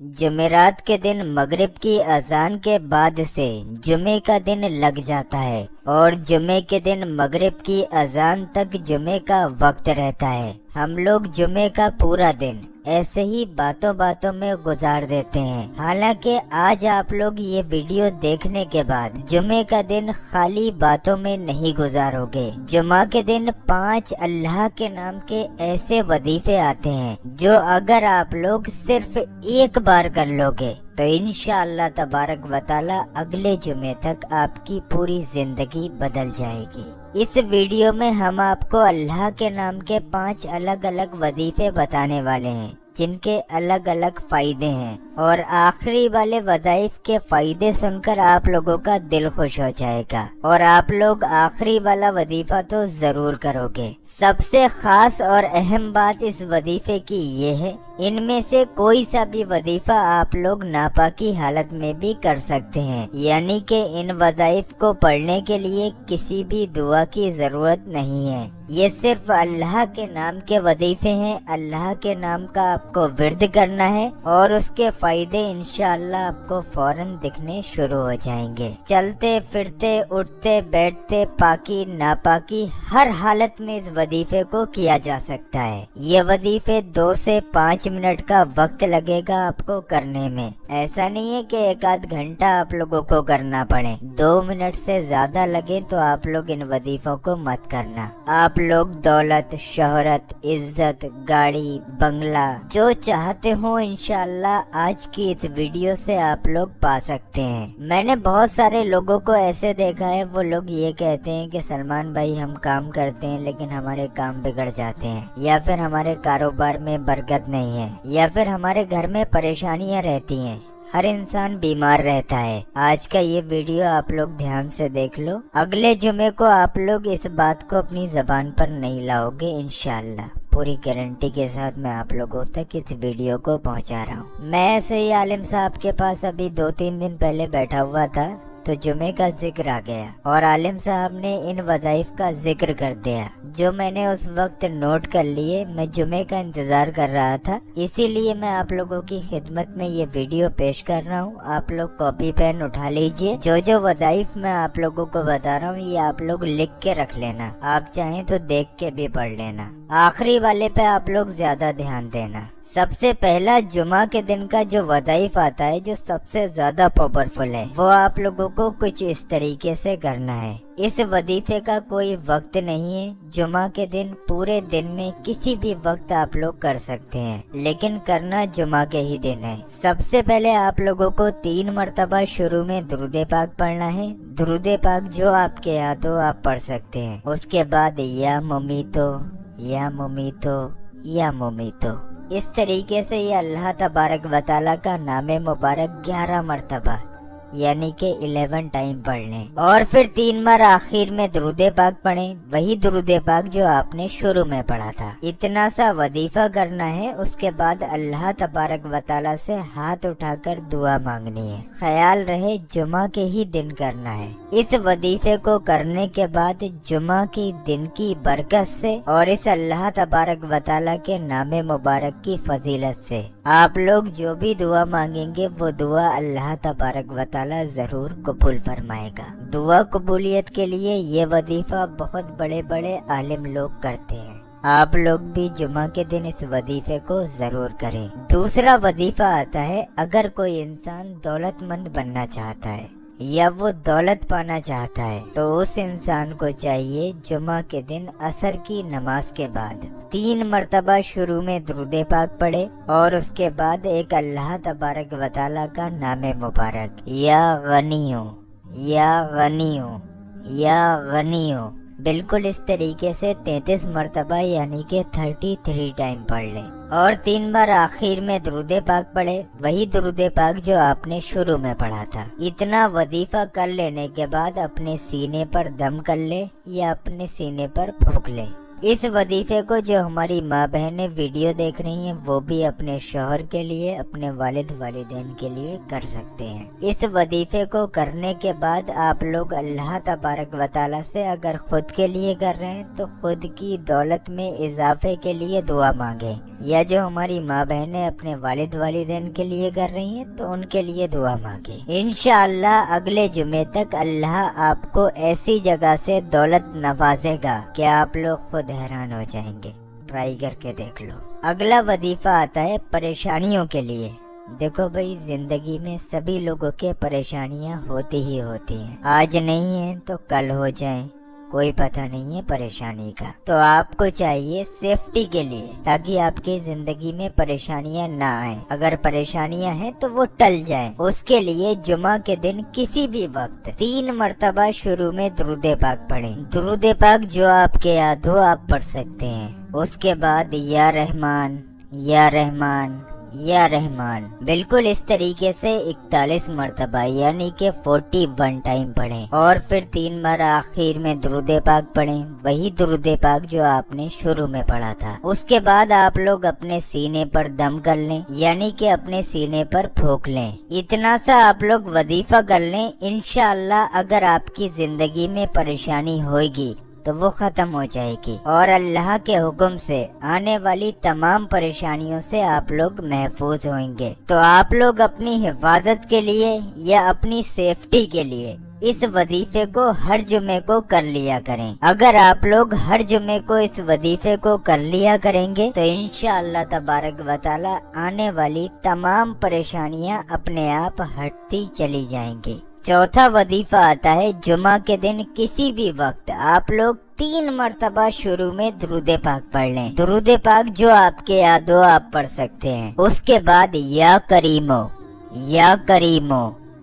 जमेरात के दिन मगरिब की अजान के बाद से जुमे का दिन लग जाता है और जुमे के दिन मगरिब की अजान तक जुमे का वक्त रहता है। हम लोग जुमे का पूरा दिन ऐसे ही बातों बातों में गुजार देते हैं। हालांकि आज आप लोग ये वीडियो देखने के बाद जुमे का दिन खाली बातों में नहीं गुजारोगे। जुमा के दिन 5 अल्लाह के नाम के ऐसे वजीफे आते हैं जो अगर आप लोग सिर्फ एक बार कर लोगे तो इंशाअल्लाह तबारक व तआला अगले जुमे तक आपकी पूरी जिंदगी बदल जाएगी। इस वीडियो में हम आपको अल्लाह के नाम के 5 अलग अलग वजीफे बताने वाले हैं जिनके अलग अलग फायदे हैं, और आखिरी वाले वज़ाइफ के फायदे सुनकर आप लोगों का दिल खुश हो जाएगा और आप लोग आखिरी वाला वजीफा तो जरूर करोगे। सबसे खास और अहम बात इस वजीफे की ये है, इनमें से कोई सा भी वजीफा आप लोग नापाकी हालत में भी कर सकते हैं, यानी कि इन वज़ाइफ को पढ़ने के लिए किसी भी दुआ की जरूरत नहीं है। ये सिर्फ अल्लाह के नाम के वजीफे हैं। अल्लाह के नाम का आपको विर्द करना है और उसके फायदे इंशाअल्लाह आपको फौरन दिखने शुरू हो जाएंगे। चलते फिरते उठते बैठते पाकी नापाकी हर हालत में इस वजीफे को किया जा सकता है। ये वजीफे 2 से 5 मिनट का वक्त लगेगा आपको करने में। ऐसा नहीं है कि 1 आध घंटा आप लोगों को करना पड़े। 2 मिनट से ज्यादा लगे तो आप लोग इन वजीफों को मत करना। आप लोग दौलत, शोहरत, इज्जत, गाड़ी, बंगला जो चाहते हो इंशाअल्लाह आज की इस वीडियो से आप लोग पा सकते हैं। मैंने बहुत सारे लोगों को ऐसे देखा है, वो लोग ये कहते हैं कि सलमान भाई हम काम करते हैं लेकिन हमारे काम बिगड़ जाते हैं, या फिर हमारे कारोबार में बरकत नहीं है, या फिर हमारे घर में परेशानियां रहती हैं। हर इंसान बीमार रहता है। आज का ये वीडियो आप लोग ध्यान से देख लो। अगले जुमे को आप लोग इस बात को अपनी जबान पर नहीं लाओगे इंशाअल्लाह। पूरी गारंटी के साथ मैं आप लोगों तक इस वीडियो को पहुंचा रहा हूँ। मैं ऐसे ही आलिम साहब के पास अभी 2-3 दिन पहले बैठा हुआ था तो जुमे का जिक्र आ गया और आलिम साहब ने इन वज़ाइफ का जिक्र कर दिया जो मैंने उस वक्त नोट कर लिए। मैं जुमे का इंतजार कर रहा था, इसीलिए मैं आप लोगों की खिदमत में ये वीडियो पेश कर रहा हूँ। आप लोग कॉपी पेन उठा लीजिए। जो जो वज़ाइफ मैं आप लोगों को बता रहा हूँ ये आप लोग लिख के रख लेना, आप चाहें तो देख के भी पढ़ लेना। आखिरी वाले पे आप लोग ज्यादा ध्यान देना। सबसे पहला जुमा के दिन का जो वज़ाइफ आता है जो सबसे ज्यादा पावरफुल है, वो आप लोगों को कुछ इस तरीके से करना है। इस वजीफे का कोई वक्त नहीं है। जुमा के दिन पूरे दिन में किसी भी वक्त आप लोग कर सकते हैं, लेकिन करना जुमा के ही दिन है। सबसे पहले आप लोगों को 3 मरतबा शुरू में दुरूद पाक पढ़ना है। दुरूद पाक जो आपके याद हो आप पढ़ सकते हैं। उसके बाद या मुमीतो, या मुमीतो, या मुमीतो, इस तरीके से ये अल्लाह तबारक व तआला का नामे मुबारक 11 मरतबा यानी कि 11 टाइम पढ़ लें, और फिर 3 बार आखिर में दुरूद पाक पढ़ें, वही दुरूद पाक जो आपने शुरू में पढ़ा था। इतना सा वजीफा करना है। उसके बाद अल्लाह तबारक व तआला से हाथ उठाकर दुआ मांगनी है। ख्याल रहे जुमा के ही दिन करना है। इस वजीफे को करने के बाद जुमा की दिन की बरकत से और इस अल्लाह तबारक व तआला के नामे मुबारक की फजीलत से आप लोग जो भी दुआ मांगेंगे वो दुआ अल्लाह तबारक व तआला जरूर कबूल फरमाएगा। दुआ कबूलियत के लिए ये वजीफा बहुत बड़े बड़े आलिम लोग करते हैं। आप लोग भी जुमा के दिन इस वजीफे को जरूर करें। दूसरा वजीफा आता है, अगर कोई इंसान दौलतमंद बनना चाहता है या वो दौलत पाना चाहता है तो उस इंसान को चाहिए जुमा के दिन असर की नमाज के बाद 3 मरतबा शुरू में दुरूद पाक पढ़े और उसके बाद एक अल्लाह तबारक व तआला का नामे मुबारक या गनियो, या गनियो, या गनियो, बिल्कुल इस तरीके से 33 मरतबा यानी कि 33 टाइम पढ़ ले, और 3 बार आखिर में दुरूद पाक पढ़े, वही दुरूद पाक जो आपने शुरू में पढ़ा था। इतना वजीफा कर लेने के बाद अपने सीने पर दम कर ले या अपने सीने पर फूंक ले। इस वजीफे को जो हमारी माँ बहनें वीडियो देख रही हैं वो भी अपने शौहर के लिए, अपने वालिद वालिदैन के लिए कर सकते हैं। इस वजीफे को करने के बाद आप लोग अल्लाह तबारक व तआला से अगर खुद के लिए कर रहे हैं तो खुद की दौलत में इजाफे के लिए दुआ मांगे। या जो हमारी माँ बहनें अपने वालिद वालिदैन के लिए कर रही हैं, तो उनके लिए दुआ मांगे। इंशाअल्लाह अगले जुमे तक अल्लाह आपको ऐसी जगह से दौलत नवाजेगा कि आप लोग खुद हैरान हो जाएंगे। ट्राई करके देख लो। अगला वजीफा आता है परेशानियों के लिए। देखो भाई, जिंदगी में सभी लोगों के परेशानियां होती ही होती हैं। आज नहीं है तो कल हो जाए, कोई पता नहीं है परेशानी का। तो आपको चाहिए सेफ्टी के लिए, ताकि आपकी जिंदगी में परेशानियां ना आए। अगर परेशानियां हैं तो वो टल जाए। उसके लिए जुमा के दिन किसी भी वक्त 3 मर्तबा शुरू में दुरूद पाक पढ़ें। दुरूद पाक जो आपके याद हो आप पढ़ सकते हैं। उसके बाद या रहमान या रहमान या रहमान बिल्कुल इस तरीके से 41 मर्तबा यानी के 41 टाइम पढ़ें। और फिर 3 बार आखिर में दुरूद पाक पढ़ें, वही दुरूद पाक जो आपने शुरू में पढ़ा था। उसके बाद आप लोग अपने सीने पर दम कर लें, यानी कि अपने सीने पर फूंक लें। इतना सा आप लोग वजीफा कर लें। इंशाअल्लाह अगर आपकी जिंदगी में परेशानी होगी तो वो खत्म हो जाएगी और अल्लाह के हुक्म से आने वाली तमाम परेशानियों से आप लोग महफूज होंगे। तो आप लोग अपनी हिफाजत के लिए या अपनी सेफ्टी के लिए इस वजीफे को हर जुमे को कर लिया करें। अगर आप लोग हर जुमे को इस वजीफे को कर लिया करेंगे तो इंशाअल्लाह तबारक व तआला आने वाली तमाम परेशानियां अपने आप हटती चली जाएंगी। चौथा वजीफा आता है जुमा के दिन किसी भी वक्त आप लोग 3 मर्तबा शुरू में दुरूद पाक पढ़ लें। दुरूद पाक जो आपके याद हो आप पढ़ सकते हैं। उसके बाद या करीमो या करीमो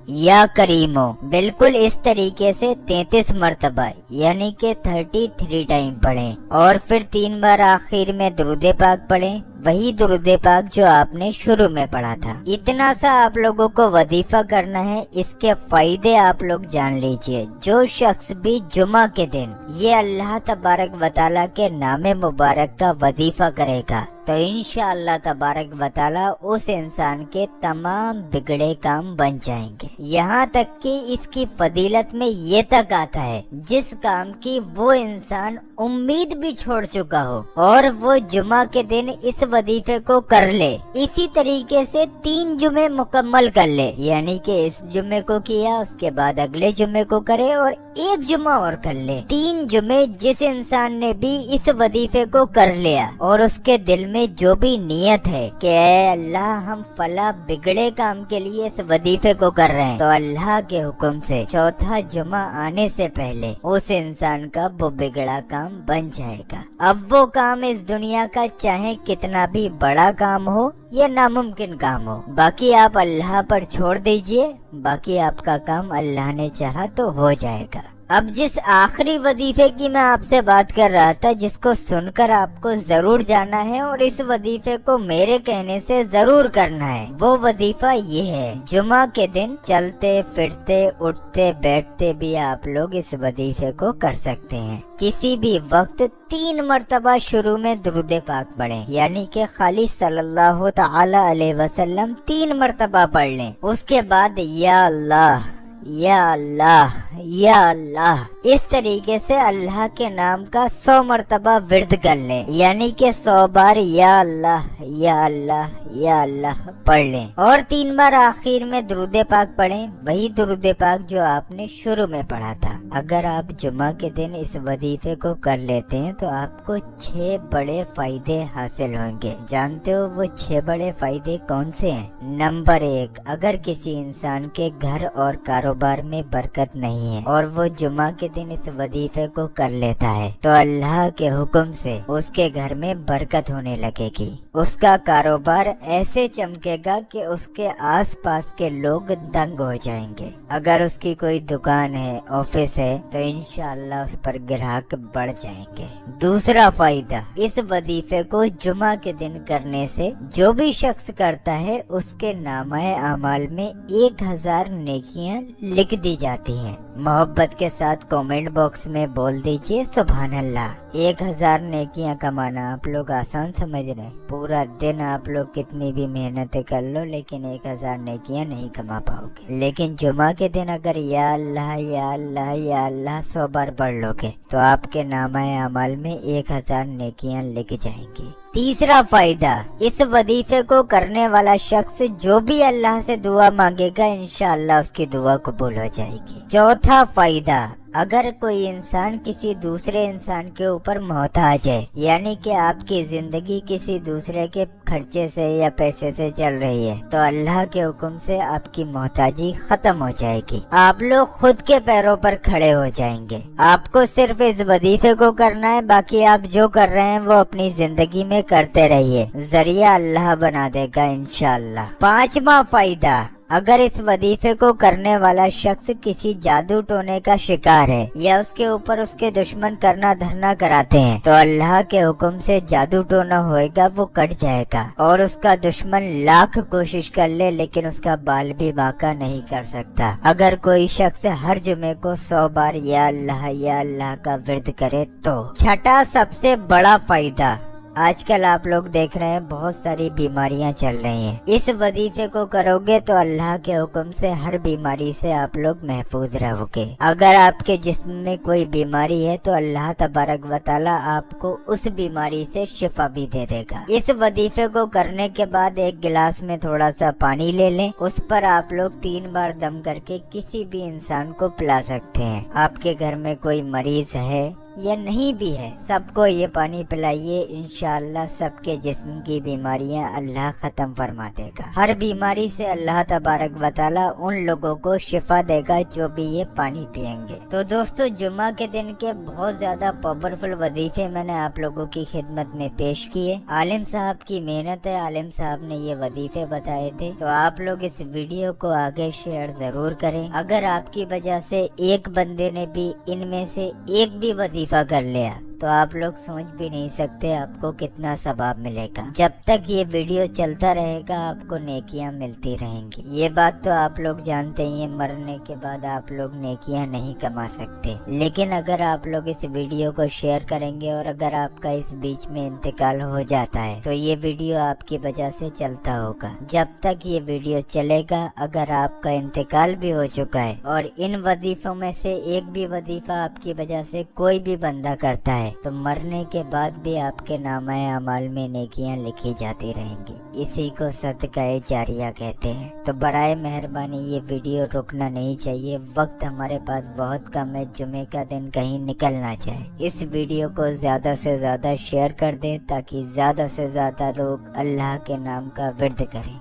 या करीमो बिल्कुल इस तरीके से 33 मर्तबा यानी के 33 टाइम पढ़ें। और फिर 3 बार आखिर में दुरूद पाक पढ़ें, वही दुरूद पाक जो आपने शुरू में पढ़ा था। इतना सा आप लोगों को वजीफा करना है। इसके फायदे आप लोग जान लीजिए। जो शख्स भी जुमा के दिन ये अल्लाह तबारक व तआला के नामे मुबारक का वजीफा करेगा तो इंशाअल्लाह तबारक व तआला उस इंसान के तमाम बिगड़े काम बन जाएंगे। यहाँ तक कि इसकी फजीलत में ये तक आता है जिस काम की वो इंसान उम्मीद भी छोड़ चुका हो और वो जुमा के दिन इस वजीफे को कर ले, इसी तरीके से 3 जुमे मुकम्मल कर ले, यानी कि इस जुमे को किया उसके बाद अगले जुमे को करे और 1 जुमा और कर ले। 3 जुमे जिस इंसान ने भी इस वजीफे को कर लिया और उसके दिल में जो भी नियत है कि ऐ अल्लाह हम फला बिगड़े काम के लिए इस वजीफे को कर रहे हैं, तो अल्लाह के हुक्म से चौथा जुमा आने से पहले उस इंसान का वो बिगड़ा काम बन जाएगा। अब वो काम इस दुनिया का चाहे कितना भी बड़ा काम हो या नामुमकिन काम हो, बाकी आप अल्लाह पर छोड़ दीजिए, बाकी आपका काम अल्लाह ने चाहा तो हो जाएगा। अब जिस आखिरी वजीफे की मैं आपसे बात कर रहा था, जिसको सुनकर आपको जरूर जाना है और इस वजीफे को मेरे कहने से जरूर करना है, वो वजीफा ये है। जुमा के दिन चलते फिरते उठते बैठते भी आप लोग इस वजीफे को कर सकते हैं। किसी भी वक्त 3 मर्तबा शुरू में दुरूद पाक पढ़ें, यानी कि खाली सल्लल्लाहु तआला अलैहि वसल्लम 3 मर्तबा पढ़ लें। उसके बाद या अल्लाह या अल्लाह या अल्लाह इस तरीके से अल्लाह के नाम का 100 मर्तबा विर्द कर लें, यानी कि 100 बार या अल्लाह या अल्लाह या अल्लाह पढ़ लें। और 3 बार आखिर में दुरूद पाक पढ़ें, वही दुरूद पाक जो आपने शुरू में पढ़ा था। अगर आप जुमा के दिन इस वजीफे को कर लेते हैं तो आपको 6 बड़े फायदे हासिल होंगे। जानते हो वो 6 बड़े फायदे कौन से हैं? नंबर 1, अगर किसी इंसान के घर और कारोबार में बरकत नहीं है और वो जुमा के दिन इस वजीफे को कर लेता है तो अल्लाह के हुक्म से उसके घर में बरकत होने लगेगी। उसका कारोबार ऐसे चमकेगा कि उसके आसपास के लोग दंग हो जाएंगे। अगर उसकी कोई दुकान है, ऑफिस है, तो इंशाअल्लाह उस पर ग्राहक बढ़ जाएंगे। दूसरा फायदा, इस वजीफे को जुमा के दिन करने से जो भी शख्स करता है उसके नामाए अमाल में 1000 नेकियां लिख दी जाती हैं। मोहब्बत के साथ कमेंट बॉक्स में बोल दीजिए सुभान अल्लाह। 1000 नेकियां कमाना आप लोग आसान समझ रहे हैं। पूरा दिन आप लोग कितनी भी मेहनतें कर लो लेकिन 1000 नेकियां नहीं कमा पाओगे। लेकिन जुमा के दिन अगर या अल्लाह या अल्लाह या अल्लाह 100 बार पढ़ लोगे तो आपके नामाए अमाल में 1000 नेकियां लिख जाएंगी। तीसरा फायदा, इस वजीफे को करने वाला शख्स जो भी अल्लाह से दुआ मांगेगा इंशाअल्लाह उसकी दुआ कबूल हो जाएगी। चौथा फायदा, अगर कोई इंसान किसी दूसरे इंसान के ऊपर मोहताज है, यानी कि आपकी जिंदगी किसी दूसरे के खर्चे से या पैसे से चल रही है, तो अल्लाह के हुक्म से आपकी मोहताजी खत्म हो जाएगी। आप लोग खुद के पैरों पर खड़े हो जाएंगे। आपको सिर्फ इस वजीफे को करना है, बाकी आप जो कर रहे हैं वो अपनी जिंदगी में करते रहिए, जरिया अल्लाह बना देगा इंशाअल्लाह। पांचवा फायदा, अगर इस वजीफे को करने वाला शख्स किसी जादू टोने का शिकार है या उसके ऊपर उसके दुश्मन करना धरना कराते हैं, तो अल्लाह के हुक्म से जादू टोना होएगा वो कट जाएगा और उसका दुश्मन लाख कोशिश कर ले लेकिन उसका बाल भी बांका नहीं कर सकता। अगर कोई शख्स हर जुमे को 100 बार या अल्लाह का विर्द करे तो। छठा सबसे बड़ा फायदा, आजकल आप लोग देख रहे हैं बहुत सारी बीमारियां चल रही हैं। इस वजीफे को करोगे तो अल्लाह के हुक्म से हर बीमारी से आप लोग महफूज रहोगे। अगर आपके जिस्म में कोई बीमारी है तो अल्लाह तबारक व तआला आपको उस बीमारी से शिफा भी दे देगा। इस वजीफे को करने के बाद एक गिलास में थोड़ा सा पानी ले लें, उस पर आप लोग 3 बार दम करके किसी भी इंसान को पिला सकते हैं। आपके घर में कोई मरीज है या नहीं भी है, सबको ये पानी पिलाइए, इंशाअल्लाह सबके जिस्म की बीमारियां अल्लाह खत्म फरमा देगा। हर बीमारी से अल्लाह तबारक व तआला उन लोगों को शिफा देगा जो भी ये पानी पिएंगे। तो दोस्तों, जुम्मा के दिन के बहुत ज्यादा पावरफुल वजीफे मैंने आप लोगों की खिदमत में पेश किए। आलिम साहब की मेहनत है, आलिम साहब ने ये वजीफे बताए थे, तो आप लोग इस वीडियो को आगे शेयर जरूर करें। अगर आपकी वजह से एक बंदे ने भी इनमें से एक भी वजीफा कर लिया तो आप लोग सोच भी नहीं सकते आपको कितना सवाब मिलेगा। जब तक ये वीडियो चलता रहेगा आपको नेकियां मिलती रहेंगी। ये बात तो आप लोग जानते ही हैं, मरने के बाद आप लोग नेकियां नहीं कमा सकते, लेकिन अगर आप लोग इस वीडियो को शेयर करेंगे और अगर आपका इस बीच में इंतकाल हो जाता है तो ये वीडियो आपकी वजह से चलता होगा। जब तक ये वीडियो चलेगा, अगर आपका इंतकाल भी हो चुका है और इन वजीफों में से एक भी वजीफा आपकी वजह से कोई भी बंदा करता है तो मरने के बाद भी आपके नामाए अमाल में नेकियां लिखी जाती रहेंगी। इसी को सदकाए जारिया कहते हैं। तो बराए मेहरबानी ये वीडियो रुकना नहीं चाहिए। वक्त हमारे पास बहुत कम है, जुमे का दिन कहीं निकल ना जाए। इस वीडियो को ज्यादा से ज्यादा शेयर कर दें ताकि ज्यादा से ज्यादा लोग अल्लाह के नाम का विर्द करें।